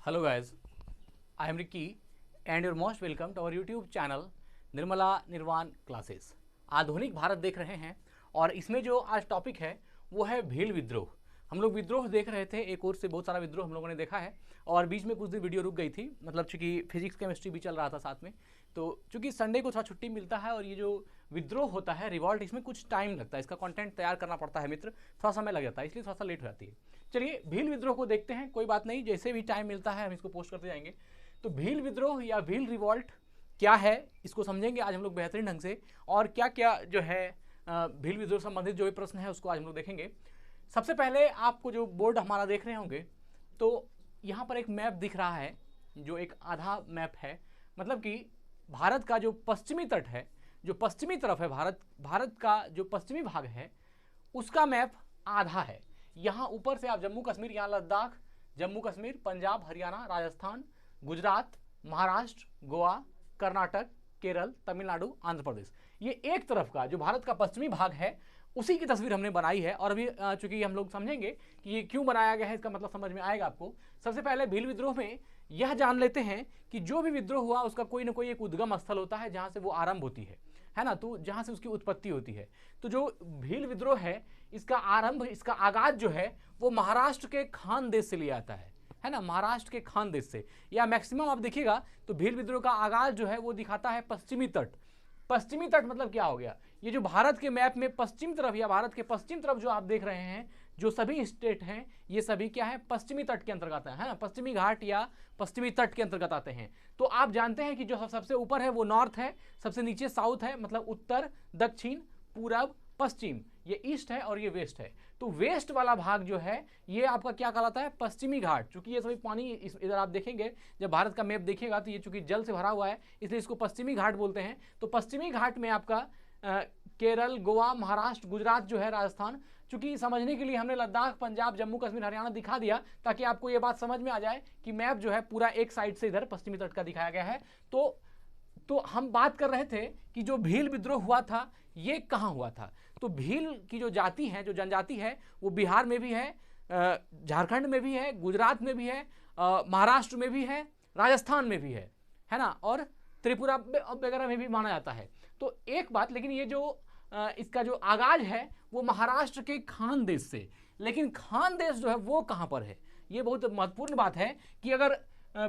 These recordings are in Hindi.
Hello guys, I am Ricky and you're most welcome to our YouTube channel Nirmala निर्वाण क्लासेस। आधुनिक भारत देख रहे हैं और इसमें जो आज टॉपिक है वो है भील विद्रोह। हम लोग विद्रोह देख रहे थे, एक और से बहुत सारा विद्रोह हम लोगों ने देखा है और बीच में कुछ दिन वीडियो रुक गई थी, मतलब चूंकि फिजिक्स केमिस्ट्री भी चल रहा था साथ में, तो चूंकि संडे को थोड़ा छुट्टी मिलता है और ये जो विद्रोह होता है रिवॉल्ट, इसमें कुछ टाइम लगता है, इसका कंटेंट तैयार करना पड़ता है मित्र, थोड़ा समय लग जाता है, इसलिए थोड़ा सा लेट हो जाती है। चलिए भील विद्रोह को देखते हैं, कोई बात नहीं, जैसे भी टाइम मिलता है हम इसको पोस्ट करते जाएंगे। तो भील विद्रोह या भील रिवॉल्ट क्या है इसको समझेंगे आज हम लोग बेहतरीन ढंग से, और क्या क्या जो है भील विद्रोह संबंधित जो भी प्रश्न है उसको आज हम लोग देखेंगे। सबसे पहले आपको जो बोर्ड हमारा देख रहे होंगे तो यहाँ पर एक मैप दिख रहा है जो एक आधा मैप है, मतलब कि भारत का जो पश्चिमी तट है, जो पश्चिमी तरफ है, भारत का जो पश्चिमी भाग है उसका मैप आधा है। यहाँ ऊपर से आप जम्मू कश्मीर, यहाँ लद्दाख, जम्मू कश्मीर, पंजाब, हरियाणा, राजस्थान, गुजरात, महाराष्ट्र, गोवा, कर्नाटक, केरल, तमिलनाडु, आंध्र प्रदेश, ये एक तरफ का जो भारत का पश्चिमी भाग है उसी की तस्वीर हमने बनाई है। और अभी चूंकि हम लोग समझेंगे कि ये क्यों बनाया गया है, इसका मतलब समझ में आएगा आपको। सबसे पहले भील विद्रोह में यह जान लेते हैं कि जो भी विद्रोह हुआ उसका कोई ना कोई एक उद्गम स्थल होता है जहां से वो आरंभ होती है ना, तो जहां से उसकी उत्पत्ति होती है। तो जो भील विद्रोह है इसका आरंभ, इसका आगाज जो है वो महाराष्ट्र के खानदेश से लिया आता है ना, महाराष्ट्र के खानदेश से, या मैक्सिमम आप देखिएगा तो भील विद्रोह का आगाज जो है वो दिखाता है पश्चिमी तट। पश्चिमी तट मतलब क्या हो गया, ये जो भारत के मैप में पश्चिम तरफ या भारत के पश्चिम तरफ जो आप देख रहे हैं, जो सभी स्टेट हैं ये सभी क्या है, पश्चिमी तट के अंतर्गत है ना, पश्चिमी घाट या पश्चिमी तट के अंतर्गत आते हैं। तो आप जानते हैं कि जो सबसे ऊपर है वो नॉर्थ है, सबसे नीचे साउथ है, मतलब उत्तर, दक्षिण, पूरब, पश्चिम, ये ईस्ट है और ये वेस्ट है। तो वेस्ट वाला भाग जो है ये आपका क्या कहलाता है, पश्चिमी घाट। चूंकि ये सभी पानी इधर आप देखेंगे, जब भारत का मैप देखिएगा तो ये चूंकि जल से भरा हुआ है इसलिए इसको पश्चिमी घाट बोलते हैं। तो पश्चिमी घाट में आपका केरल, गोवा, महाराष्ट्र, गुजरात जो है, राजस्थान, चूंकि समझने के लिए हमने लद्दाख, पंजाब, जम्मू कश्मीर, हरियाणा दिखा दिया ताकि आपको ये बात समझ में आ जाए कि मैप जो है पूरा एक साइड से इधर पश्चिमी तट का दिखाया गया है। तो हम बात कर रहे थे कि जो भील विद्रोह हुआ था ये कहाँ हुआ था। तो भील की जो जाति है, जो जनजाति है, वो बिहार में भी है, झारखंड में भी है, गुजरात में भी है, महाराष्ट्र में भी है, राजस्थान में भी है ना, और त्रिपुरा वगैरह में भी माना जाता है। तो एक बात, लेकिन ये जो इसका जो आगाज है वो महाराष्ट्र के खानदेश से, लेकिन खानदेश जो है वो कहाँ पर है, ये बहुत महत्वपूर्ण बात है कि अगर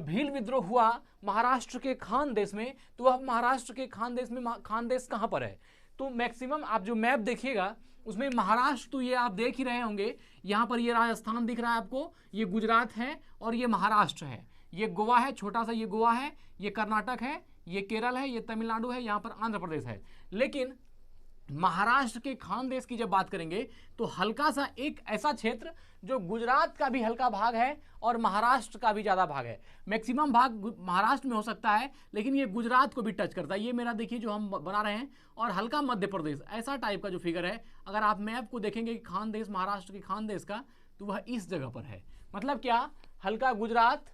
भील विद्रोह हुआ महाराष्ट्र के खानदेश में तो वह महाराष्ट्र के खानदेश में खानदेश कहाँ पर है। तो मैक्सिमम आप जो मैप देखिएगा उसमें महाराष्ट्र तो ये आप देख ही रहे होंगे, यहाँ पर ये राजस्थान दिख रहा है आपको, ये गुजरात है और ये महाराष्ट्र है, ये गोवा है, छोटा सा ये गोवा है, ये कर्नाटक है, ये केरल है, ये तमिलनाडु है, यहाँ पर आंध्र प्रदेश है। लेकिन महाराष्ट्र के खानदेश की जब बात करेंगे तो हल्का सा एक ऐसा क्षेत्र जो गुजरात का भी हल्का भाग है और महाराष्ट्र का भी ज़्यादा भाग है। मैक्सिमम भाग महाराष्ट्र में हो सकता है लेकिन ये गुजरात को भी टच करता है। ये मेरा देखिए जो हम बना रहे हैं, और हल्का मध्य प्रदेश, ऐसा टाइप का जो फिगर है। अगर आप मैप को देखेंगे खानदेश, महाराष्ट्र के खानदेश का, तो वह इस जगह पर है। मतलब क्या, हल्का गुजरात,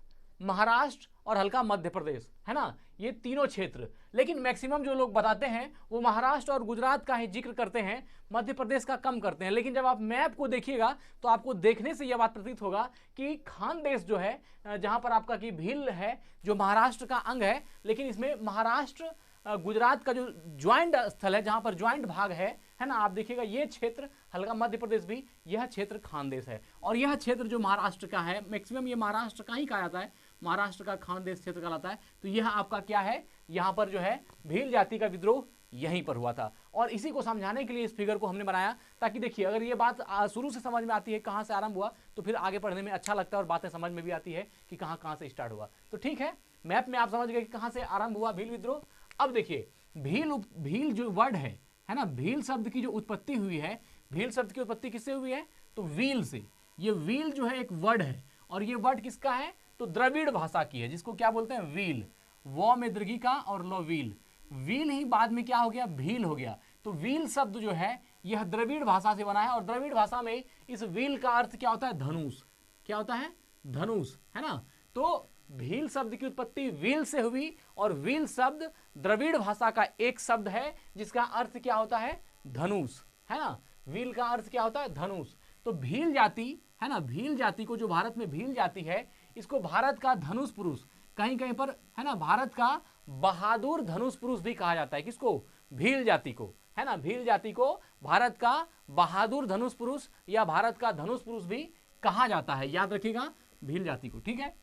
महाराष्ट्र और हल्का मध्य प्रदेश, है ना, ये तीनों क्षेत्र। लेकिन मैक्सिमम जो लोग बताते हैं वो महाराष्ट्र और गुजरात का ही जिक्र करते हैं, मध्य प्रदेश का कम करते हैं। लेकिन जब आप मैप को देखिएगा तो आपको देखने से यह बात प्रतीत होगा कि खानदेश जो है, जहां पर आपका की भील है, जो महाराष्ट्र का अंग है, लेकिन इसमें महाराष्ट्र गुजरात का जो ज्वाइंट स्थल है, जहां पर ज्वाइंट भाग है ना, आप देखिएगा ये क्षेत्र हल्का मध्य प्रदेश भी, यह क्षेत्र खानदेश है। और यह क्षेत्र जो महाराष्ट्र का है, मैक्सिमम ये महाराष्ट्र का ही कहा जाता है, महाराष्ट्र का खानदेश क्षेत्र कहलाता है। तो यह आपका क्या है, यहाँ पर जो है भील जाति का विद्रोह यहीं पर हुआ था। और इसी को समझाने के लिए इस फिगर को हमने बनाया, ताकि देखिए अगर ये बात शुरू से समझ में आती है कहाँ से आरंभ हुआ तो फिर आगे पढ़ने में अच्छा लगता है और बातें समझ में भी आती है कि कहाँ कहाँ से स्टार्ट हुआ। तो ठीक है, मैप में आप समझ गए कि कहाँ से आरंभ हुआ भील विद्रोह। अब देखिए भील जो वर्ड है ना, भील शब्द की जो उत्पत्ति हुई है, भील शब्द की उत्पत्ति किससे हुई है, तो व्हील से। ये व्हील जो है एक वर्ड है, और ये वर्ड किसका है, तो द्रविड़ भाषा की है, जिसको क्या बोलते हैं, व्हील, वो में दीर्घिका और लो व्हील, व्हील ही बाद में क्या हो गया, भील हो गया। तो व्हील शब्द जो है यह द्रविड़ भाषा से बना है, और द्रविड़ भाषा में इस व्हील का अर्थ क्या होता है, धनुष। क्या होता है, धनुष, है ना। तो भील शब्द की उत्पत्ति व्हील से हुई, और व्हील शब्द द्रविड़ भाषा का एक शब्द है जिसका अर्थ क्या होता है, धनुष, है ना। व्हील का अर्थ क्या होता है, धनुष। तो भील जाति, है ना, भील जाति को, जो भारत में भील जाति है, इसको भारत का धनुष पुरुष, कहीं कहीं पर है ना भारत का बहादुर धनुष पुरुष भी कहा जाता है। किसको? भील जाति को, है ना, भील जाति को भारत का बहादुर धनुष पुरुष या भारत का धनुष पुरुष भी कहा जाता है। याद रखिएगा भील जाति को, ठीक है।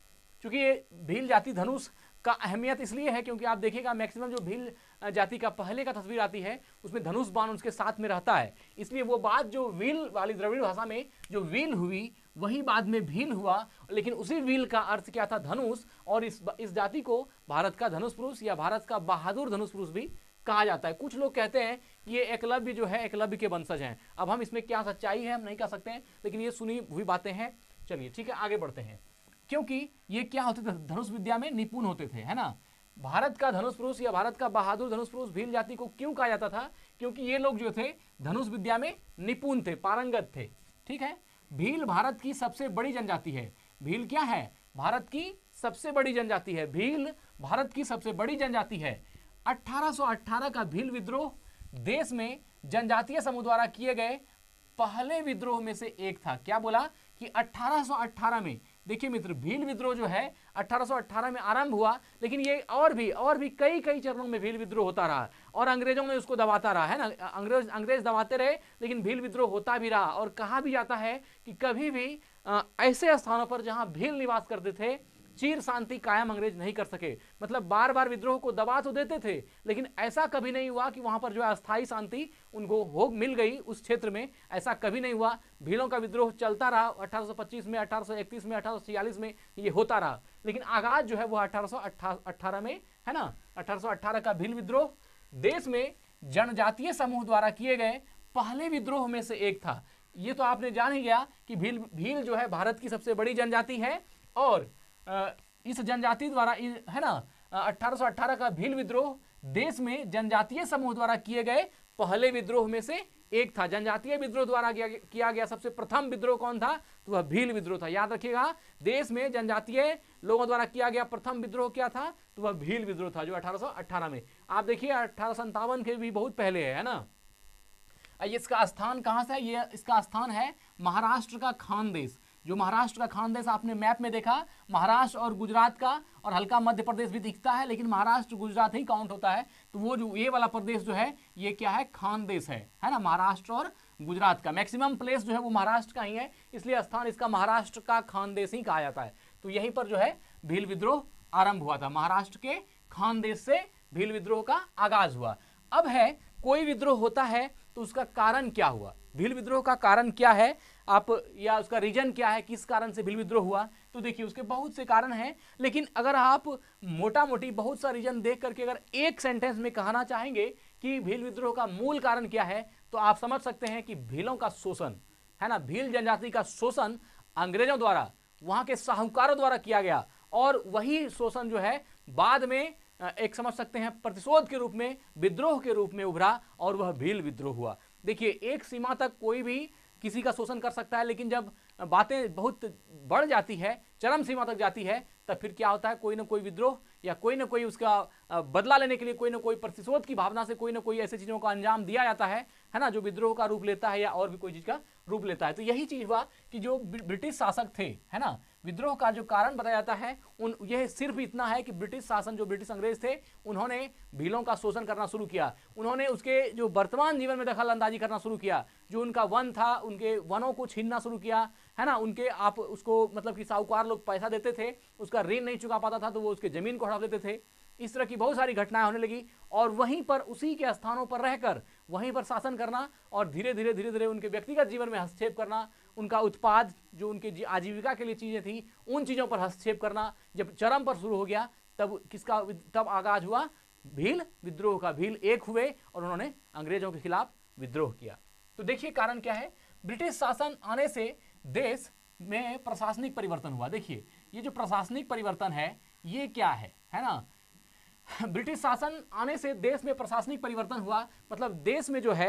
क्योंकि ये भील जाति धनुष का अहमियत इसलिए है क्योंकि आप देखिएगा मैक्सिमम जो भील जाति का पहले का तस्वीर आती है उसमें धनुष बाण उसके साथ में रहता है, इसलिए वो बात जो व्हील वाली द्रविड़ भाषा में जो व्हील हुई वही बाद में भील हुआ, लेकिन उसी व्हील का अर्थ क्या था? धनुष। और इस जाति को भारत का धनुष पुरुष या भारत का बहादुर धनुष पुरुष भी कहा जाता है। कुछ लोग कहते हैं कि ये एकलव्य जो है एकलव्य के वंशज हैं। अब हम इसमें क्या सच्चाई है हम नहीं कह सकते हैं, लेकिन ये सुनी हुई बातें हैं। चलिए ठीक है, आगे बढ़ते हैं। क्योंकि ये क्या होते थे? धनुष विद्या में निपुण होते थे, है ना। भारत का धनुष पुरुष या भारत का बहादुर धनुष पुरुष भील जाति को क्यों कहा जाता था? क्योंकि ये लोग जो थे धनुष विद्या में निपुण थे, पारंगत थे, ठीक है। भील भारत की सबसे बड़ी जनजाति है। भील क्या है? भारत की सबसे बड़ी जनजाति है। भील भारत की सबसे बड़ी जनजाति है। 1818 का भील विद्रोह देश में जनजातीय समूह द्वारा किए गए पहले विद्रोह में से एक था। क्या बोला कि 1818 में, देखिए मित्र, भील विद्रोह जो है 1818 में आरंभ हुआ, लेकिन ये और भी कई चरणों में भील विद्रोह होता रहा और अंग्रेजों ने उसको दबाता रहा, है ना। अंग्रेज दबाते रहे, लेकिन भील विद्रोह होता भी रहा। और कहा भी जाता है कि कभी भी ऐसे स्थानों पर जहां भील निवास करते थे चीर शांति कायम अंग्रेज नहीं कर सके। मतलब बार बार विद्रोह को दबा तो देते थे, लेकिन ऐसा कभी नहीं हुआ कि वहां पर जो है अस्थायी शांति उनको हो मिल गई उस क्षेत्र में, ऐसा कभी नहीं हुआ। भीलों का विद्रोह चलता रहा 1825 में, 1831 में, 1846 में ये होता रहा, लेकिन आगाज जो है वो 1818 में, है ना। 1818 का भील विद्रोह देश में जनजातीय समूह द्वारा किए गए पहले विद्रोह में से एक था। ये तो आपने जान ही गया कि भील जो है भारत की सबसे बड़ी जनजाति है और इस जनजाति द्वारा, है ना, 1818 का भील विद्रोह देश में जनजातीय समूह द्वारा किए गए पहले विद्रोह में से एक था। जनजातीय विद्रोह द्वारा किया गया सबसे प्रथम विद्रोह कौन था? तो वह भील विद्रोह था। याद रखिएगा, देश में जनजातीय लोगों द्वारा किया गया प्रथम विद्रोह क्या था? तो वह भील विद्रोह था, जो 1818 में। आप देखिए 1857 के भी बहुत पहले है ना। इसका स्थान कहां से है? ये इसका स्थान है महाराष्ट्र का खानदेश। जो महाराष्ट्र का खानदेश आपने मैप में देखा, महाराष्ट्र और गुजरात का और हल्का मध्य प्रदेश भी दिखता है, लेकिन महाराष्ट्र गुजरात ही काउंट होता है। तो वो जो ये वाला प्रदेश जो है ये क्या है? खानदेश है ना, महाराष्ट्र और गुजरात का। मैक्सिमम प्लेस जो है वो महाराष्ट्र का ही है, इसलिए स्थान इसका महाराष्ट्र का खानदेश ही कहा जाता है। तो यहीं पर जो है भील विद्रोह आरंभ हुआ था, महाराष्ट्र के खानदेश से भील विद्रोह का आगाज हुआ। अब है कोई विद्रोह होता है तो उसका कारण क्या हुआ? भील विद्रोह का कारण क्या है आप, या उसका रीजन क्या है, किस कारण से भील विद्रोह हुआ? तो देखिए उसके बहुत से कारण हैं, लेकिन अगर आप मोटा मोटी बहुत सा रीजन देख करके अगर एक सेंटेंस में कहना चाहेंगे कि भील विद्रोह का मूल कारण क्या है, तो आप समझ सकते हैं कि भीलों का शोषण, है ना, भील जनजाति का शोषण अंग्रेजों द्वारा, वहां के साहूकारों द्वारा किया गया। और वही शोषण जो है बाद में एक समझ सकते हैं प्रतिशोध के रूप में, विद्रोह के रूप में उभरा और वह भील विद्रोह हुआ। देखिए एक सीमा तक कोई भी किसी का शोषण कर सकता है, लेकिन जब बातें बहुत बढ़ जाती है, चरम सीमा तक जाती है, तब फिर क्या होता है? कोई ना कोई विद्रोह या कोई ना कोई उसका बदला लेने के लिए कोई ना कोई प्रतिशोध की भावना से कोई ना कोई ऐसी चीजों का अंजाम दिया जाता है ना, जो विद्रोह का रूप लेता है या और भी कोई चीज का रूप लेता है। तो यही चीज हुआ कि जो ब्रिटिश शासक थे, है ना, विद्रोह का जो कारण बताया जाता है यह सिर्फ इतना है कि ब्रिटिश शासन, जो ब्रिटिश अंग्रेज थे, उन्होंने भीलों का शोषण करना शुरू किया। उन्होंने उसके जो वर्तमान जीवन में दखल अंदाजी करना शुरू किया। जो उनका वन था, उनके वनों को छीनना शुरू किया, है ना। उनके आप उसको मतलब कि साहूकार लोग पैसा देते थे, उसका ऋण नहीं चुका पाता था तो वो उसके जमीन को हड़प लेते थे। इस तरह की बहुत सारी घटनाएं होने लगी और वहीं पर उसी के स्थानों पर रहकर वहीं पर शासन करना और धीरे धीरे उनके व्यक्तिगत जीवन में हस्तक्षेप करना, उनका उत्पाद जो उनके आजीविका के लिए चीजें थी उन चीजों पर हस्तक्षेप करना जब चरम पर शुरू हो गया, तब आगाज हुआ भील विद्रोह का। भील एक हुए और उन्होंने अंग्रेजों के खिलाफ विद्रोह किया। तो देखिए कारण क्या है? ब्रिटिश शासन आने से देश में प्रशासनिक परिवर्तन हुआ। देखिए ये जो प्रशासनिक परिवर्तन है ये क्या है ना। ब्रिटिश शासन आने से देश में प्रशासनिक परिवर्तन हुआ, मतलब देश में जो है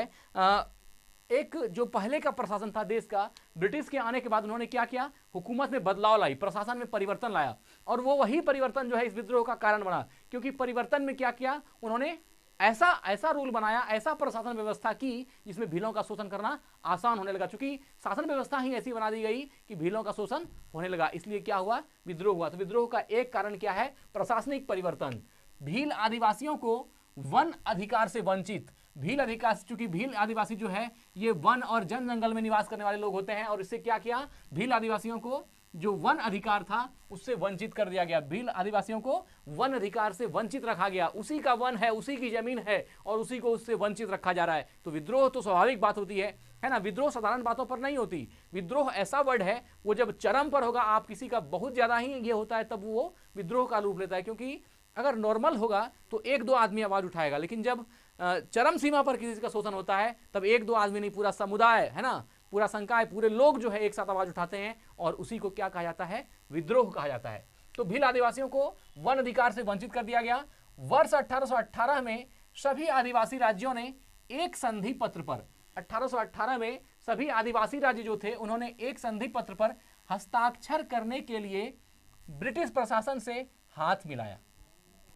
एक जो पहले का प्रशासन था देश का, ब्रिटिश के आने के बाद उन्होंने क्या किया? हुकूमत में बदलाव लाई, प्रशासन में परिवर्तन लाया। और वो वही परिवर्तन जो है इस विद्रोह का कारण बना, क्योंकि परिवर्तन में क्या किया उन्होंने? ऐसा ऐसा रूल बनाया, ऐसा प्रशासन व्यवस्था की जिसमें भीलों का शोषण करना आसान होने लगा। चूंकि शासन व्यवस्था ही ऐसी बना दी गई कि भीलों का शोषण होने लगा, इसलिए क्या हुआ, विद्रोह हुआ। तो विद्रोह का एक कारण क्या है, प्रशासनिक परिवर्तन। भील आदिवासियों को वन अधिकार से वंचित, भील अधिकार, चूंकि भील आदिवासी जो है ये वन और जन जंगल में निवास करने वाले लोग होते हैं, और इससे क्या किया, भील आदिवासियों को जो वन अधिकार था उससे वंचित कर दिया गया। भील आदिवासियों को वन अधिकार से वंचित रखा गया, उसी का वन है, उसी की जमीन है, और उसी को उससे वंचित रखा जा रहा है। तो विद्रोह तो स्वाभाविक बात होती है ना। विद्रोह साधारण बातों पर नहीं होती, विद्रोह ऐसा वर्ड है वो जब चरम पर होगा, आप किसी का बहुत ज्यादा ही ये होता है, तब वो विद्रोह का रूप लेता है। क्योंकि अगर नॉर्मल होगा तो एक दो आदमी आवाज उठाएगा, लेकिन जब चरम सीमा पर किसी का शोषण होता है तब एक दो आदमी नहीं, पूरा समुदाय है ना, पूरा संकाय, पूरे लोग जो है एक साथ आवाज उठाते हैं, और उसी को क्या कहा जाता है, विद्रोह कहा जाता है। तो भील आदिवासियों को वन अधिकार से वंचित कर दिया गया। वर्ष 1818 में सभी आदिवासी राज्यों ने एक संधि पत्र पर, 1818 में सभी आदिवासी राज्य जो थे उन्होंने एक संधि पत्र पर हस्ताक्षर करने के लिए ब्रिटिश प्रशासन से हाथ मिलाया।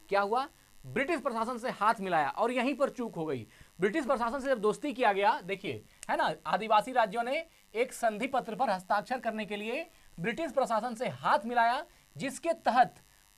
क्या हुआ, ब्रिटिश प्रशासन से हाथ मिलाया, और यहीं पर चूक हो गई। ब्रिटिश प्रशासन से जब दोस्ती किया गया, देखिए है ना, आदिवासी राज्यों ने एक संधि पत्र पर हस्ताक्षर करने के लिए ब्रिटिश प्रशासन से हाथ मिलाया, जिसके तहत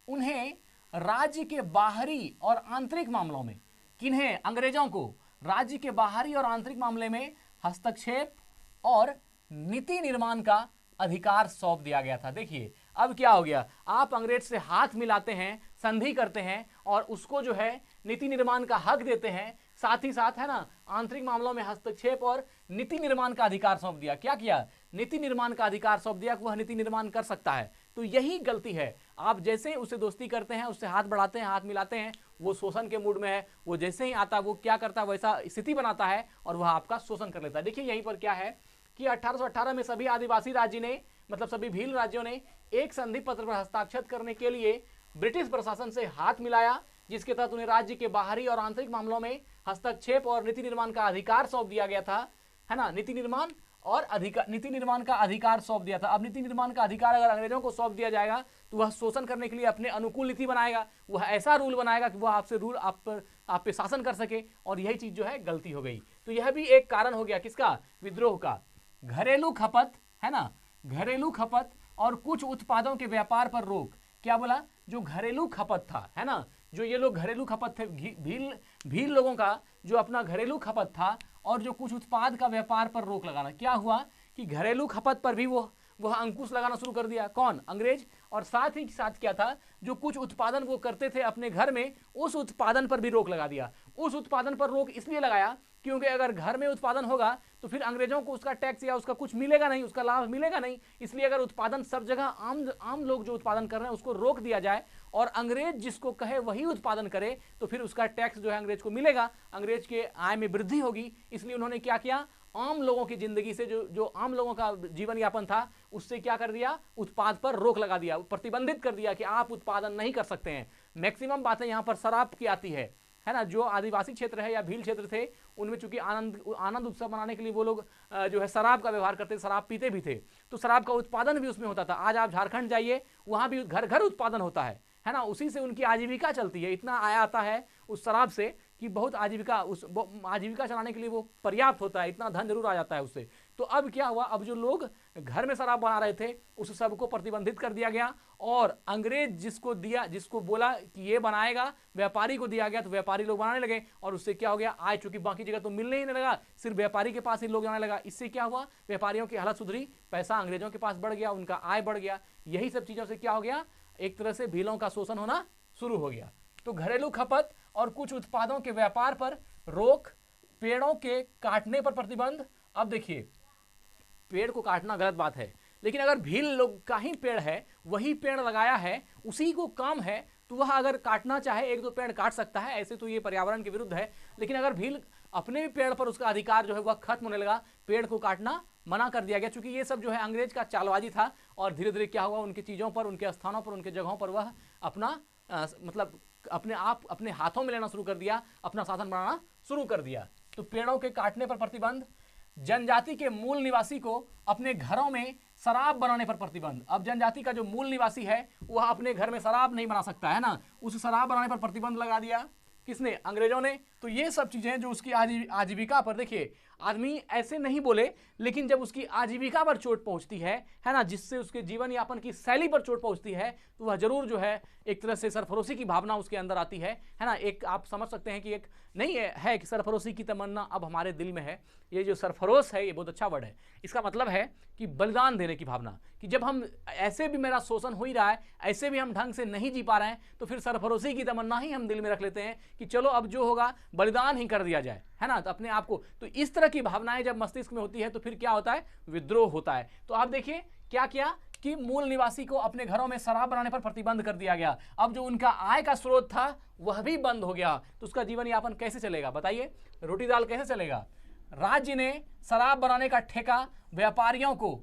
उन्हें राज्य के बाहरी और आंतरिक मामलों में, किन्हें, अंग्रेजों को राज्य के बाहरी और आंतरिक मामले में हस्तक्षेप और नीति निर्माण का अधिकार सौंप दिया गया था। देखिए अब क्या हो गया, आप अंग्रेज से हाथ मिलाते हैं, संधि करते हैं, और उसको जो है नीति निर्माण का हक देते हैं, साथ ही साथ है ना आंतरिक मामलों में हस्तक्षेप और नीति निर्माण का अधिकार सौंप दिया। क्या किया, नीति निर्माण का अधिकार सौंप दिया कि वह नीति निर्माण कर सकता है। तो यही गलती है, आप जैसे ही उससे दोस्ती करते हैं, उससे हाथ बढ़ाते हैं, हाथ मिलाते हैं, वो शोषण के मूड में है, वो जैसे ही आता वो क्या करता है, वैसा स्थिति बनाता है और वह आपका शोषण कर लेता है। देखिए यहीं पर क्या है कि 1818 में सभी आदिवासी राज्य ने, मतलब सभी भील राज्यों ने एक संधि पत्र पर हस्ताक्षर करने के लिए ब्रिटिश प्रशासन से हाथ मिलाया, जिसके तहत उन्हें राज्य के बाहरी और आंतरिक मामलों में हस्तक्षेप और नीति निर्माण का अधिकार सौंप दिया गया था, है ना, नीति निर्माण और अधिकार, नीति निर्माण का अधिकार सौंप दिया था। अब नीति निर्माण का अधिकार अगर अंग्रेजों को सौंप दिया जाएगा तो वह शोषण करने के लिए अपने अनुकूल नीति बनाएगा, वह ऐसा रूल बनाएगा कि वह आपसे रूल आप पे शासन कर सके, और यही चीज जो है गलती हो गई। तो यह भी एक कारण हो गया किसका, विद्रोह का। घरेलू खपत, है ना, घरेलू खपत और कुछ उत्पादों के व्यापार पर रोक। क्या बोला, जो घरेलू खपत था, है ना, जो ये लोग घरेलू खपत थे, भील लोगों का जो अपना घरेलू खपत था, और जो कुछ उत्पाद का व्यापार पर रोक लगाना। क्या हुआ कि घरेलू खपत पर भी वह अंकुश लगाना शुरू कर दिया, कौन, अंग्रेज। और साथ ही साथ क्या था, जो कुछ उत्पादन वो करते थे अपने घर में, उस उत्पादन पर भी रोक लगा दिया। उस उत्पादन पर रोक इसलिए लगाया क्योंकि अगर घर में उत्पादन होगा तो फिर अंग्रेजों को उसका टैक्स या उसका कुछ मिलेगा नहीं, उसका लाभ मिलेगा नहीं। इसलिए अगर उत्पादन सब जगह आम लोग जो उत्पादन कर रहे हैं उसको रोक दिया जाए, और अंग्रेज जिसको कहे वही उत्पादन करे, तो फिर उसका टैक्स जो है अंग्रेज को मिलेगा, अंग्रेज के आय में वृद्धि होगी। इसलिए उन्होंने क्या किया, आम लोगों की जिंदगी से जो आम लोगों का जीवन यापन था उससे क्या कर दिया, उत्पाद पर रोक लगा दिया, प्रतिबंधित कर दिया कि आप उत्पादन नहीं कर सकते हैं। मैक्सिमम बातें यहाँ पर शराब की आती है ना। जो आदिवासी क्षेत्र है या भील क्षेत्र थे उनमें चूंकि आनंद उत्सव मनाने के लिए वो लोग जो है शराब का व्यवहार करते थे, शराब पीते भी थे, तो शराब का उत्पादन भी उसमें होता था। आज आप झारखंड जाइए, वहाँ भी घर घर उत्पादन होता है ना, उसी से उनकी आजीविका चलती है। इतना आया आता है उस शराब से कि बहुत आजीविका चलाने के लिए वो पर्याप्त होता है, इतना धन जरूर आ जाता है उससे। तो अब क्या हुआ, अब जो लोग घर में शराब बना रहे थे उस सबको प्रतिबंधित कर दिया गया, और अंग्रेज जिसको बोला कि ये बनाएगा, व्यापारी को दिया गया, तो व्यापारी लोग बनाने लगे, और उससे क्या हो गया, आय चूंकि बाकी जगह तो मिलने ही नहीं लगा, सिर्फ व्यापारी के पास ही लोग जाने लगा। इससे क्या हुआ, व्यापारियों की हालत सुधरी, पैसा अंग्रेजों के पास बढ़ गया, उनका आय बढ़ गया। यही सब चीजों से क्या हो गया, एक तरह से भीलों का शोषण होना शुरू हो गया। तो घरेलू खपत और कुछ उत्पादों के व्यापार पर रोक, पेड़ों के काटने पर प्रतिबंध। अब देखिए, पेड़ को काटना गलत बात है, लेकिन अगर भील लोग का ही पेड़ है, वही पेड़ लगाया है, उसी को काम है, तो वह अगर काटना चाहे एक दो पेड़ काट सकता है, ऐसे तो ये पर्यावरण के विरुद्ध है। लेकिन अगर भील अपने भी पेड़ पर उसका अधिकार जो है वह खत्म होने लगा, पेड़ को काटना मना कर दिया गया, क्योंकि ये सब जो है अंग्रेज का चालबाजी था। और धीरे धीरे क्या हुआ, उनकी चीज़ों पर, उनके स्थानों पर, उनके जगहों पर वह अपना मतलब अपने हाथों में लेना शुरू कर दिया, अपना शासन बनाना शुरू कर दिया। तो पेड़ों के काटने पर प्रतिबंध, जनजाति के मूल निवासी को अपने घरों में शराब बनाने पर प्रतिबंध। अब जनजाति का जो मूल निवासी है वह अपने घर में शराब नहीं बना सकता है ना, उस शराब बनाने पर प्रतिबंध लगा दिया। किसने? अंग्रेजों ने। तो ये सब चीजें जो उसकी आजीविका पर, देखिए आदमी ऐसे नहीं बोले, लेकिन जब उसकी आजीविका पर चोट पहुंचती है ना, जिससे उसके जीवन यापन की शैली पर चोट पहुंचती है, तो वह जरूर जो है एक तरह से सरफरोशी की भावना उसके अंदर आती है ना। एक आप समझ सकते हैं कि एक नहीं है कि सरफरोशी की तमन्ना अब हमारे दिल में है। ये जो सरफरोश है ये बहुत अच्छा वर्ड है। इसका मतलब है कि बलिदान देने की भावना, कि जब हम ऐसे भी मेरा शोषण हो ही रहा है, ऐसे भी हम ढंग से नहीं जी पा रहे हैं, तो फिर सरफरोशी की तमन्ना ही हम दिल में रख लेते हैं कि चलो अब जो होगा बलिदान ही कर दिया जाए, है ना, तो अपने आप को। तो इस तरह की भावनाएं जब मस्तिष्क में होती है तो फिर क्या होता है? विद्रोह होता है। तो आप देखिए क्या किया कि मूल निवासी को अपने घरों में शराब बनाने पर प्रतिबंध कर दिया गया। अब जो उनका आय का स्रोत था वह भी बंद हो गया, तो उसका जीवन यापन कैसे चलेगा? बताइए, रोटी दाल कैसे चलेगा? राज्य ने शराब बनाने का ठेका व्यापारियों को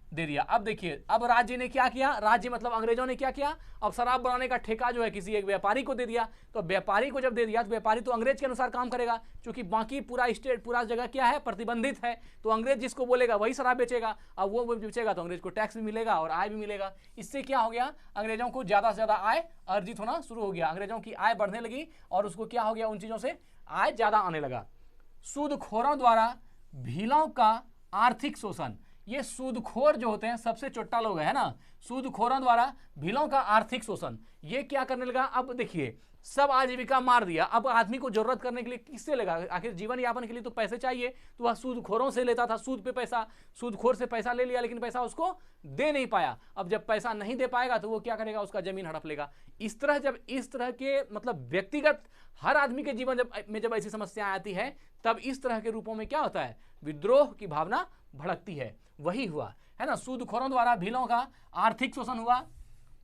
दे दिया। अब देखिए, अब राज्य ने क्या किया? राज्य मतलब अंग्रेजों ने क्या किया? अब शराब बनाने का ठेका जो है किसी एक व्यापारी को दे दिया। तो व्यापारी को जब दे दिया तो व्यापारी तो अंग्रेज के अनुसार काम करेगा, क्योंकि बाकी पूरा स्टेट, पूरा जगह क्या है? प्रतिबंधित है। तो अंग्रेज जिसको बोलेगा वही शराब बेचेगा। अब वो बेचेगा तो अंग्रेज को टैक्स भी मिलेगा और आय भी मिलेगा। इससे क्या हो गया? अंग्रेजों को ज्यादा से ज्यादा आय अर्जित होना शुरू हो गया। अंग्रेजों की आय बढ़ने लगी और उसको क्या हो गया? उन चीजों से आय ज्यादा आने लगा। सूदखोरों द्वारा भीलों का आर्थिक शोषण। ये सूदखोर जो होते हैं सबसे चोट्टा लोग है ना, सूदखोरों द्वारा भीलों का आर्थिक शोषण, ये क्या करने लगा? अब देखिए, सब आजीविका मार दिया। अब आदमी को जरूरत करने के लिए किससे लेगा? आखिर जीवन यापन के लिए तो पैसे चाहिए, तो वह सूदखोरों से लेता था, सूद पे पैसा, सूदखोर से पैसा ले लिया, लेकिन पैसा उसको दे नहीं पाया। अब जब पैसा नहीं दे पाएगा तो वो क्या करेगा? उसका जमीन हड़प लेगा। इस तरह जब इस तरह के मतलब व्यक्तिगत हर आदमी के जीवन जब ऐसी समस्या आती है, तब इस तरह के रूपों में क्या होता है? विद्रोह की भावना भड़कती है। वही हुआ है ना, सूदखोरों द्वारा भीलों का आर्थिक शोषण हुआ।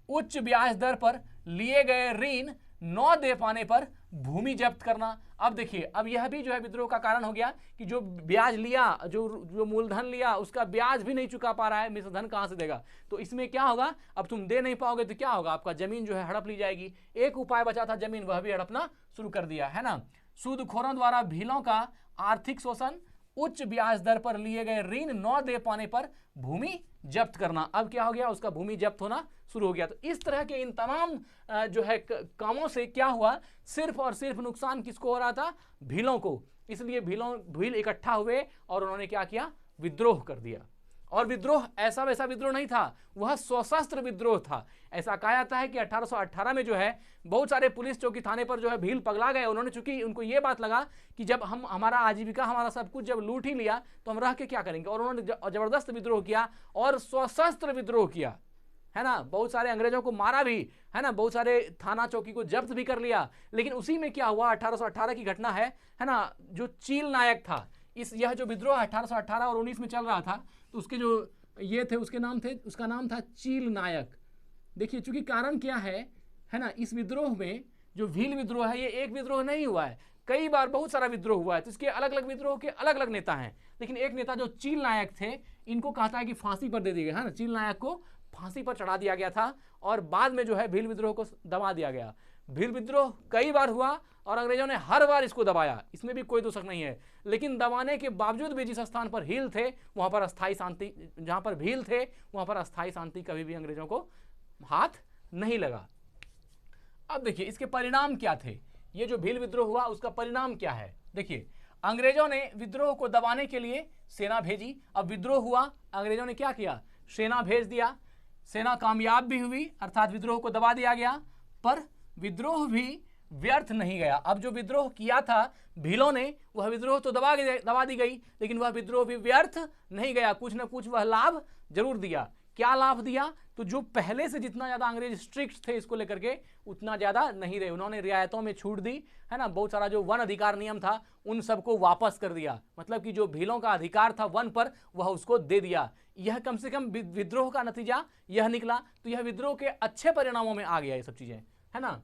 उच्च ब्याज दर पर लिए गए ऋण न दे पाने पर भूमि जब्त करना। अब देखिए, अब यह भी जो है विद्रोह का कारण हो गया कि जो ब्याज लिया, जो मूलधन लिया, उसका ब्याज भी नहीं चुका पा रहा है, मिश्र धन कहां से देगा? तो इसमें क्या होगा? अब तुम दे नहीं पाओगे तो क्या होगा? आपका जमीन जो है हड़प ली जाएगी। एक उपाय बचा था जमीन, वह भी हड़पना शुरू कर दिया, है ना। सूदखोरों द्वारा भीलों का आर्थिक शोषण, उच्च ब्याज दर पर लिए गए ऋण न दे पाने पर भूमि जब्त करना। अब क्या हो गया? उसका भूमि जब्त होना शुरू हो गया। तो इस तरह के इन तमाम जो है कामों से क्या हुआ? सिर्फ और सिर्फ नुकसान किसको हो रहा था? भीलों को। इसलिए भील इकट्ठा हुए और उन्होंने क्या किया? विद्रोह कर दिया। और विद्रोह ऐसा वैसा विद्रोह नहीं था, वह सशस्त्र विद्रोह था। ऐसा कहा जाता है कि 1818 में जो है बहुत सारे पुलिस चौकी थाने पर जो है भील पगला गए। उन्होंने, चूंकि उनको ये बात लगा कि जब हम हमारा आजीविका, हमारा सब कुछ जब लूट ही लिया तो हम रह के क्या करेंगे, और उन्होंने जबरदस्त विद्रोह किया और सशस्त्र विद्रोह किया, है ना। बहुत सारे अंग्रेजों को मारा भी, है ना, बहुत सारे थाना चौकी को जब्त भी कर लिया। लेकिन उसी में क्या हुआ? 1818 की घटना है ना, जो चील नायक था, यह जो विद्रोह 1818 और 19 में चल रहा था, तो उसके जो ये थे उसका नाम था चील नायक। देखिए, चूंकि कारण क्या है ना, इस विद्रोह में जो भील विद्रोह है, ये एक विद्रोह नहीं हुआ है, कई बार बहुत सारा विद्रोह हुआ है। तो इसके अलग अलग विद्रोह के अलग अलग नेता हैं, लेकिन एक नेता जो चील नायक थे, इनको कहता है कि फांसी पर दे दिया गया, है ना, चील नायक को फांसी पर चढ़ा दिया गया था और बाद में जो है भील विद्रोह को दबा दिया गया। भील विद्रोह कई बार हुआ और अंग्रेजों ने हर बार इसको दबाया, इसमें भी कोई दो शक नहीं है। लेकिन दबाने के बावजूद भी जिस स्थान पर भील थे वहां पर अस्थायी शांति, जहां पर भील थे वहां पर अस्थायी शांति कभी भी अंग्रेजों को हाथ नहीं लगा। अब देखिए, इसके परिणाम क्या थे? ये जो भील विद्रोह हुआ उसका परिणाम क्या है? देखिए, अंग्रेजों ने विद्रोह को दबाने के लिए सेना भेजी। अब विद्रोह हुआ, अंग्रेजों ने क्या किया? सेना भेज दिया। सेना कामयाब भी हुई, अर्थात विद्रोह को दबा दिया गया, पर विद्रोह भी व्यर्थ नहीं गया। अब जो विद्रोह किया था भीलों ने, वह विद्रोह तो दबा दी गई, लेकिन वह विद्रोह भी व्यर्थ नहीं गया, कुछ न कुछ वह लाभ जरूर दिया। क्या लाभ दिया? तो जो पहले से जितना ज्यादा अंग्रेज स्ट्रिक्ट थे इसको लेकर के, उतना ज्यादा नहीं रहे। उन्होंने रियायतों में छूट दी, है ना, बहुत सारा जो वन अधिकार नियम था उन सबको वापस कर दिया। मतलब कि जो भीलों का अधिकार था वन पर, वह उसको दे दिया। यह कम से कम विद्रोह का नतीजा यह निकला। तो यह विद्रोह के अच्छे परिणामों में आ गया ये सब चीजें, है ना।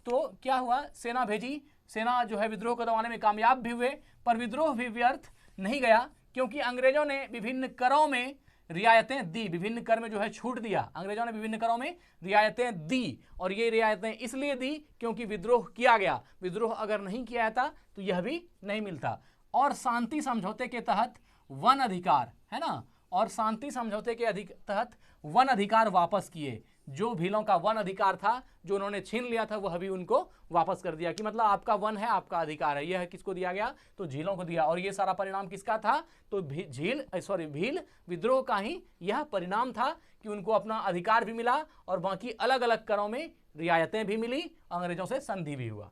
तो क्या हुआ? सेना भेजी, सेना जो है विद्रोह को दबाने में कामयाब भी हुए, पर विद्रोह भी व्यर्थ नहीं गया, क्योंकि अंग्रेजों ने विभिन्न करों में रियायतें दी, विभिन्न कर में जो है छूट दिया। अंग्रेजों ने विभिन्न करों में रियायतें दी, और ये रियायतें इसलिए दी क्योंकि विद्रोह किया गया। विद्रोह अगर नहीं किया जाता तो यह भी नहीं मिलता। और शांति समझौते के तहत वन अधिकार, है ना, और शांति समझौते के तहत वन अधिकार वापस किए। जो भीलों का वन अधिकार था, जो उन्होंने छीन लिया था, वह भी उनको वापस कर दिया कि मतलब आपका वन है, आपका अधिकार है। यह किसको दिया गया? तो झीलों को दिया। और यह सारा परिणाम किसका था? तो भील विद्रोह का ही यह परिणाम था कि उनको अपना अधिकार भी मिला और बाकी अलग अलग करों में रियायतें भी मिली, अंग्रेजों से संधि भी हुआ।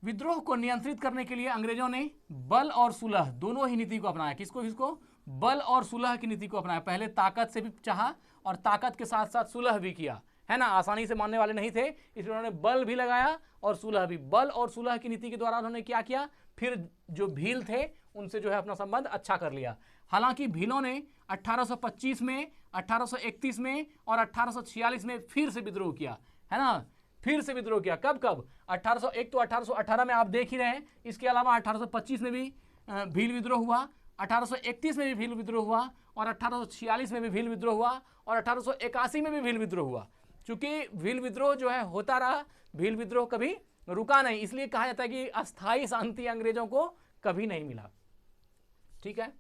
विद्रोह को नियंत्रित करने के लिए अंग्रेजों ने बल और सुलह दोनों ही नीति को अपनाया। किसको? बल और सुलह की नीति को अपनाया। पहले ताकत से भी चाहा और ताकत के साथ साथ सुलह भी किया, है ना। आसानी से मानने वाले नहीं थे, इसलिए उन्होंने बल भी लगाया और सुलह भी। बल और सुलह की नीति के द्वारा उन्होंने क्या किया? फिर जो भील थे उनसे जो है अपना संबंध अच्छा कर लिया। हालांकि भीलों ने 1825 में, 1831 में और 1846 में फिर से विद्रोह किया, है ना। फिर से विद्रोह किया। कब? 1801 तो 1818 में आप देख ही रहे हैं। इसके अलावा 1825 में भी भील विद्रोह हुआ, 1831 में भी भील विद्रोह हुआ और 1846 में भी भील विद्रोह हुआ और 1881 में भी भील विद्रोह हुआ। चूंकि भील विद्रोह जो है होता रहा, भील विद्रोह कभी रुका नहीं, इसलिए कहा जाता है कि अस्थायी शांति अंग्रेजों को कभी नहीं मिला। ठीक है।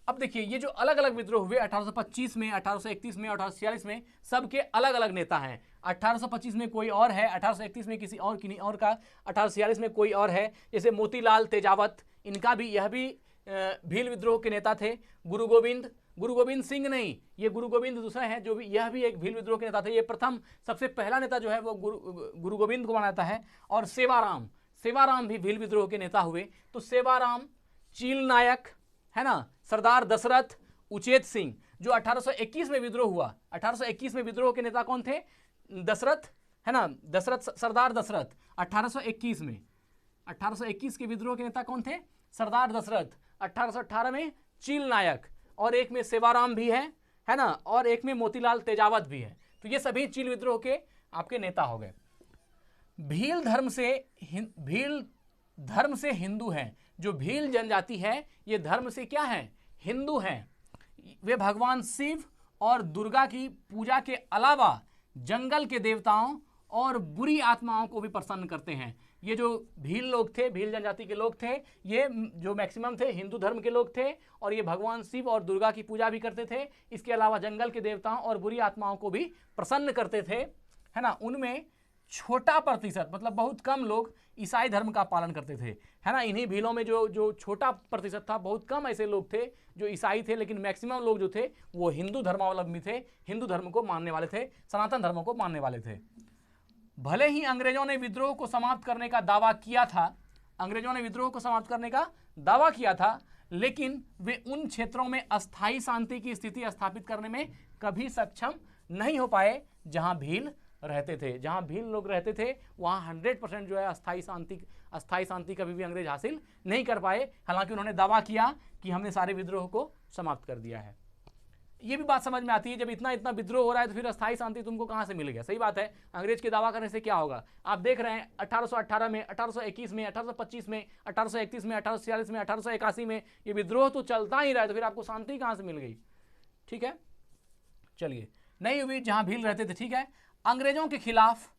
अब देखिए ये जो अलग अलग विद्रोह हुए 1825 में, 1831 में, 1846 में, सबके अलग अलग नेता हैं। 1825 में कोई और है, 1831 में किसी और का, 1846 में कोई और है, जैसे मोतीलाल तेजावत, इनका भी, यह भी भील विद्रोह के नेता थे। गुरु गोविंद सिंह नहीं, ये गुरु गोविंद दूसरे हैं, जो भी, यह भी एक भील विद्रोह के नेता थे। ये प्रथम सबसे पहला नेता जो है वो गुरु गोविंद को माना जाता है। और सेवाराम भी भील विद्रोह के नेता हुए। तो सेवाराम, चील नायक, है ना, सरदार दशरथ, उचेत सिंह, जो 1821 में विद्रोह हुआ। 1821 में विद्रोह के नेता कौन थे? दशरथ, है ना, सरदार दशरथ। 1821 में, 1821 के विद्रोह के नेता कौन थे? सरदार दशरथ। 1818 में चील नायक, और एक में सेवाराम भी है ना, और एक में मोतीलाल तेजावत भी है। तो ये सभी चील विद्रोह के आपके नेता हो गए। भील धर्म से हिंदू हैं। जो भील जनजाति है ये धर्म से क्या है? हिंदू हैं। वे भगवान शिव और दुर्गा की पूजा के अलावा जंगल के देवताओं और बुरी आत्माओं को भी प्रसन्न करते हैं। ये जो भील लोग थे, भील जनजाति के लोग थे, ये जो मैक्सिमम थे हिंदू धर्म के लोग थे और ये भगवान शिव और दुर्गा की पूजा भी करते थे। इसके अलावा जंगल के देवताओं और बुरी आत्माओं को भी प्रसन्न करते थे, है ना। उनमें छोटा प्रतिशत, मतलब बहुत कम लोग ईसाई धर्म का पालन करते थे, है ना। इन्हीं भीलों में जो छोटा प्रतिशत था, बहुत कम ऐसे लोग थे जो ईसाई थे, लेकिन मैक्सिमम लोग जो थे वो हिंदू धर्मावलंबी थे, हिंदू धर्म को मानने वाले थे, सनातन धर्म को मानने वाले थे। भले ही अंग्रेजों ने विद्रोह को समाप्त करने का दावा किया था, लेकिन वे उन क्षेत्रों में अस्थायी शांति की स्थिति स्थापित करने में कभी सक्षम नहीं हो पाए जहां भील रहते थे। जहां भील लोग रहते थे वहां 100% जो है अस्थायी शांति कभी भी अंग्रेज हासिल नहीं कर पाए। हालांकि उन्होंने दावा किया कि हमने सारे विद्रोह को समाप्त कर दिया है। ये भी बात समझ में आती है, जब इतना विद्रोह हो रहा है तो फिर अस्थायी शांति तुमको कहां से मिल गया? सही बात है, अंग्रेज के दावा करने से क्या होगा? आप देख रहे हैं 1818 में, 1821 में, 1825 में, 1831 में, 1846 में, 1881 में ये विद्रोह तो चलता ही रहा है, तो फिर आपको शांति कहां से मिल गई? ठीक है, चलिए, नहीं हुई जहां भील रहते थे। ठीक है, अंग्रेजों के खिलाफ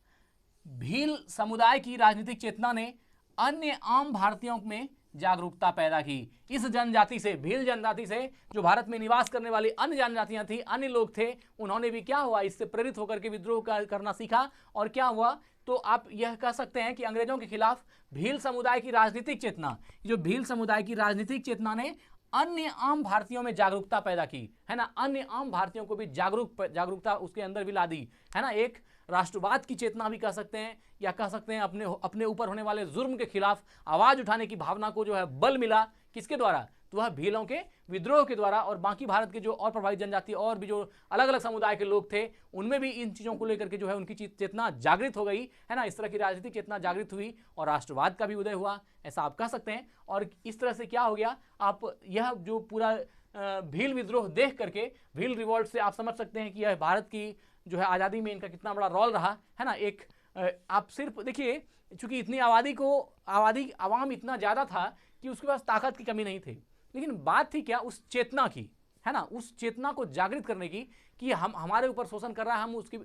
भील समुदाय की राजनीतिक चेतना ने अन्य आम भारतीयों में जागरूकता पैदा की। इस जनजाति से, भील जनजाति से, जो भारत में निवास करने वाली अन्य जनजातियां थी, अन्य लोग थे, उन्होंने भी क्या हुआ, इससे प्रेरित होकर के विद्रोह करना सीखा। और क्या हुआ, तो आप यह कह सकते हैं कि अंग्रेजों के खिलाफ भील समुदाय की राजनीतिक चेतना, जो भील समुदाय की राजनीतिक चेतना ने अन्य आम भारतीयों में जागरूकता पैदा की, है ना। अन्य आम भारतीयों को भी जागरूकता उसके अंदर भी ला दी, है ना। एक राष्ट्रवाद की चेतना भी कह सकते हैं, या कह सकते हैं अपने ऊपर होने वाले जुर्म के खिलाफ आवाज उठाने की भावना को जो है बल मिला। किसके द्वारा? तो वह भीलों के विद्रोह के द्वारा। और बाकी भारत के जो और प्रभावित जनजाति और भी जो अलग अलग समुदाय के लोग थे, उनमें भी इन चीज़ों को लेकर के जो है उनकी चेतना जागृत हो गई, है ना। इस तरह की राजनीतिक चेतना जागृत हुई और राष्ट्रवाद का भी उदय हुआ, ऐसा आप कह सकते हैं। और इस तरह से क्या हो गया, आप यह जो पूरा भील विद्रोह देख करके, भील रिवॉल्ट से आप समझ सकते हैं कि यह भारत की जो है आज़ादी में इनका कितना बड़ा रोल रहा, है ना। एक आप सिर्फ देखिए, चूंकि इतनी आवाम इतना ज़्यादा था कि उसके पास ताकत की कमी नहीं थी, लेकिन बात थी क्या, उस चेतना की, है ना, उस चेतना को जागृत करने की कि हमारे ऊपर शोषण कर रहा है, हम उसकी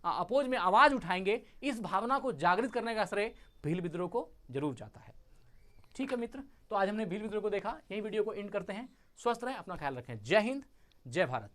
अपोज में आवाज़ उठाएंगे। इस भावना को जागृत करने का श्रेय भील विद्रोह को जरूर जाता है। ठीक है मित्र, तो आज हमने भील विद्रोह को देखा। यही वीडियो को एंड करते हैं। स्वस्थ रहें, अपना ख्याल रखें। जय हिंद, जय भारत।